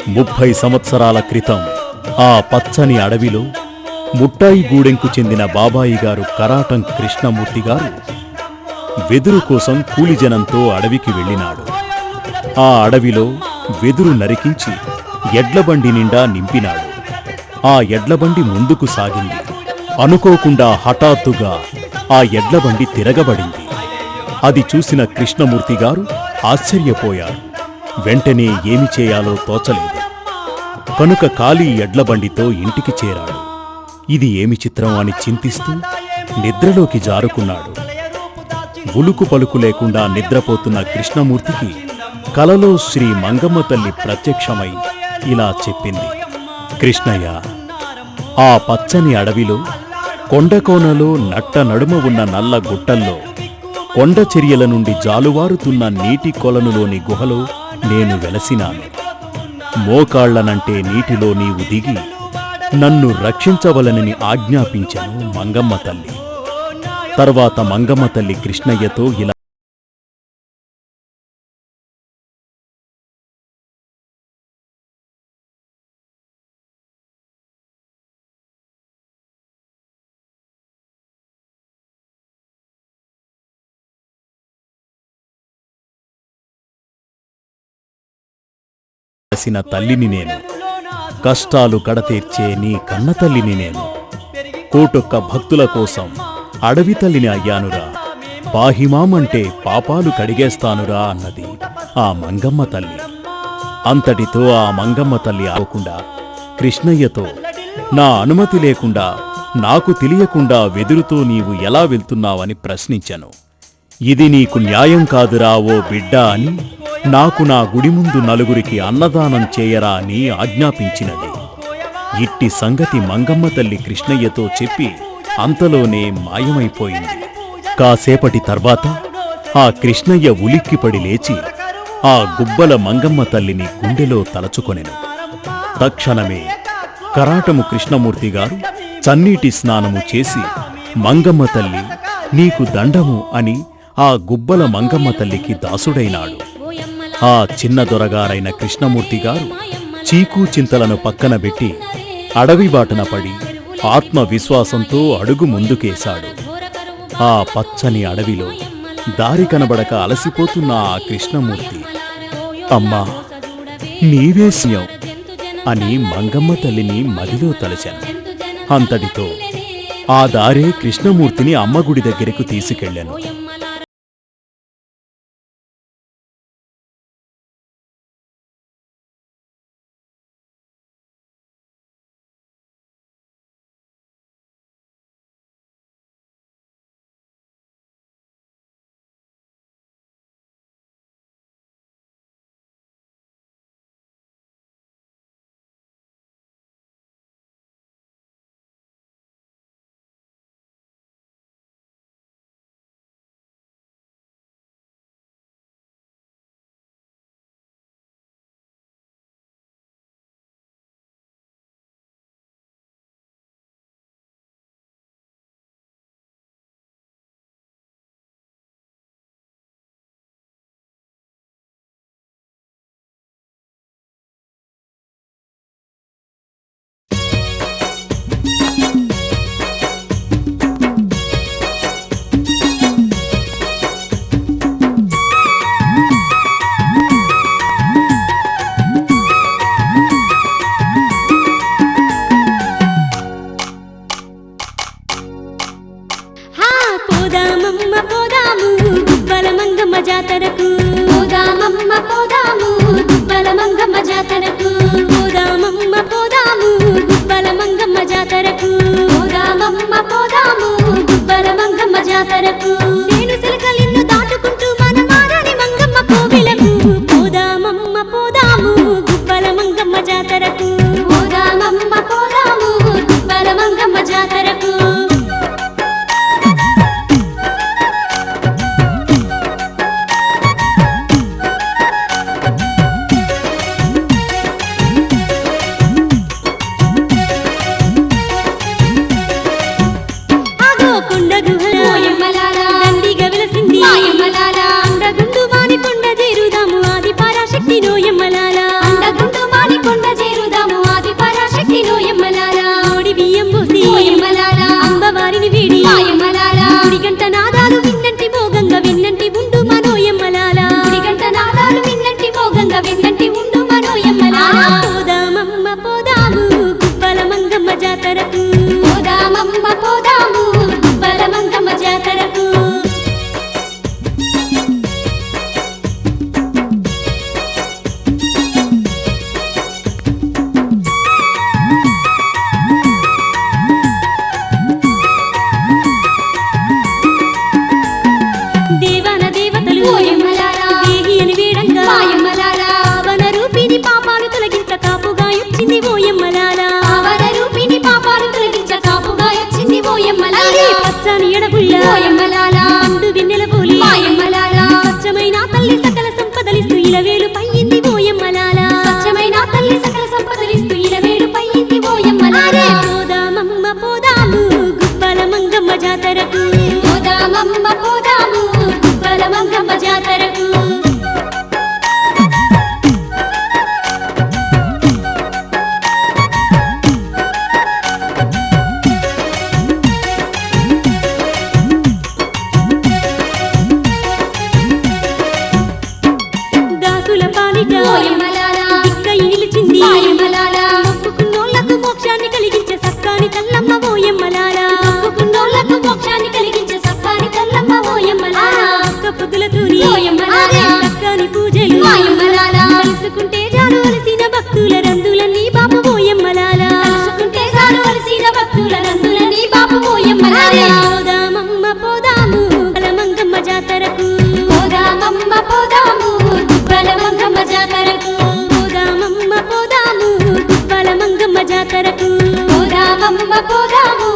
30 సంవత్సరాల క్రితం ఆ పచ్చని అడవిలో ముట్టాయిగూడెంకు చెందిన బాబాయి గారు కరాటం కృష్ణమూర్తి గారు వెదురు కోసం కూలిజనంతో అడవికి వెళ్ళినాడు. ఆ అడవిలో వెదురు నరికించి ఎడ్లబండి నిండా నింపినాడు. ఆ ఎడ్లబండి ముందుకు సాగింది. అనుకోకుండా హఠాత్తుగా ఆ ఎడ్లబండి తిరగబడింది. అది చూసిన కృష్ణమూర్తి గారు ఆశ్చర్యపోయారు. వెంటనే ఏమి చేయాలో తోచలేదు. కనుక ఖాళీ ఎడ్లబండితో ఇంటికి చేరాడు. ఇది ఏమి చిత్రం అని చింతిస్తూ నిద్రలోకి జారుకున్నాడు. ఉలుకు పలుకు లేకుండా నిద్రపోతున్న కృష్ణమూర్తికి కలలో శ్రీ మంగమ్మ తల్లి ప్రత్యక్షమై ఇలా చెప్పింది: కృష్ణయ్య, ఆ పచ్చని అడవిలో కొండకోనలో నట్ట నడుమ ఉన్న నల్ల గుట్టల్లో కొండ చర్యల నుండి జాలువారుతున్న నీటి కొలనులోని గుహలో నేను వెలసినాను. మోకాళ్లనంటే నీటిలో నీవు దిగి నన్ను రక్షించవలనని ఆజ్ఞాపించెను మంగమ్మ తల్లి. తర్వాత మంగమ్మ తల్లి కృష్ణయ్యతో ఇలా చేసిన తల్లిని నేను, కష్టాలు కడతీర్చే నీ కన్న తల్లిని నేను, కోటొక్క భక్తుల కోసం అడవి తల్లిని అయ్యానురా, పాహిమామంటే పాపాలు కడిగేస్తానురా అన్నది ఆ మంగమ్మ తల్లి. అంతటితో ఆ మంగమ్మ తల్లి ఆగకుండా కృష్ణయ్యతో, నా అనుమతి లేకుండా నాకు తెలియకుండా వెదురుతో నీవు ఎలా వెళ్తున్నావని ప్రశ్నించెను. ఇది నీకు న్యాయం కాదురా ఓ బిడ్డ అని నాకు నా గుడి ముందు నలుగురికి అన్నదానం చేయరా అని ఆజ్ఞాపించినది. ఇట్టి సంగతి మంగమ్మ తల్లి కృష్ణయ్యతో చెప్పి అంతలోనే మాయమైపోయింది. కాసేపటి తర్వాత ఆ కృష్ణయ్య ఉలిక్కిపడి లేచి ఆ గుబ్బల మంగమ్మ తల్లిని గుండెలో తలచుకొనెను. తక్షణమే కరాటము కృష్ణమూర్తి గారు చన్నీటి స్నానము చేసి, మంగమ్మ తల్లి నీకు దండము అని ఆ గుబ్బల మంగమ్మ తల్లికి దాసుడైనాడు. ఆ చిన్న దొరగారైన కృష్ణమూర్తి గారు చీకు చింతలను పక్కన పెట్టి అడవి బాటన పడి ఆత్మవిశ్వాసంతో అడుగు ముందుకేశాడు. ఆ పచ్చని అడవిలో దారి కనబడక అలసిపోతున్న ఆ కృష్ణమూర్తి, అమ్మా నీవే స్యం అని మంగమ్మ తల్లిని మదిలో తలచాను. అంతటితో ఆ దారే కృష్ణమూర్తిని అమ్మగుడి దగ్గరకు తీసుకెళ్లాను. జాతరకు పోదామమ్మ పోదాము గుబ్బల మంగమ్మ జాతరకు పోదామమ్మ పోదాము గుబ్బల మంగమ్మ జాతరకు పోదామమ్మ పోదాము గుబ్బల మంగమ్మ జాతరకు సేను సిలకలిన్ను దాటుకుంటూ మన మారాని మంగమ్మ కోవిలకు పోదామమ్మ పోదాము గుబ్బల మంగమ్మ జాతరకు పోదామమ్మ పోదాము గుబ్బల మంగమ్మ జాతరకు కొండ గుళ్ళ ఓయమ్మలాల అందు వెన్నెల పోలి మాయమ్మలాల స్వచ్ఛమైన తల్లి సకల సంపదలిస్తూ ఇలవేలు పయ్యింది ఓయమ్మలాల స్వచ్ఛమైన తల్లి సకల సంపదలిస్తూ ఇలవేలు పయ్యింది ఓయమ్మలాల పోదామమ్మ పోదాము గుబ్బల మంగమ్మ జాతరకు పోదామమ్మ పోదాము గుబ్బల మంగమ్మ జాతరకు దాసుల పాలిట ఓయమ్మలాల ఇక్కై నిలిచింది ఓయమ్మలాల మొక్కుకున్నోళ్లకు మోక్షాన్ని కలిగించే సక్కాని తల్లమ్మ ఓయమ్మలాల మొక్కుకున్నోళ్లకు మోక్షాన్ని కలిగించే సక్కాని తల్లమ్మ ఓయమ్మలాల ఒక్క పొద్దులతోని ఓయమ్మలాల సక్కాని పూజలు ఓయమ్మలాల తెలుసుకుంటే చాలు అలసిన భక్తుల రందులన్నీ బాపు ఓయమ్మలాల తెలుసుకుంటే చాలు అలసిన భక్తుల రందులన్నీ బాపు ఓయమ్మలాల పోదామమ్మ పోదాము బలమంగమ్మ జాతరకు పోదామమ్మ పోదాము బలమంగమ్మ జాతరకు పోదామమ్మ పోదాము బలమంగమ్మ జాతరకు పోదామమ్మ పోదాము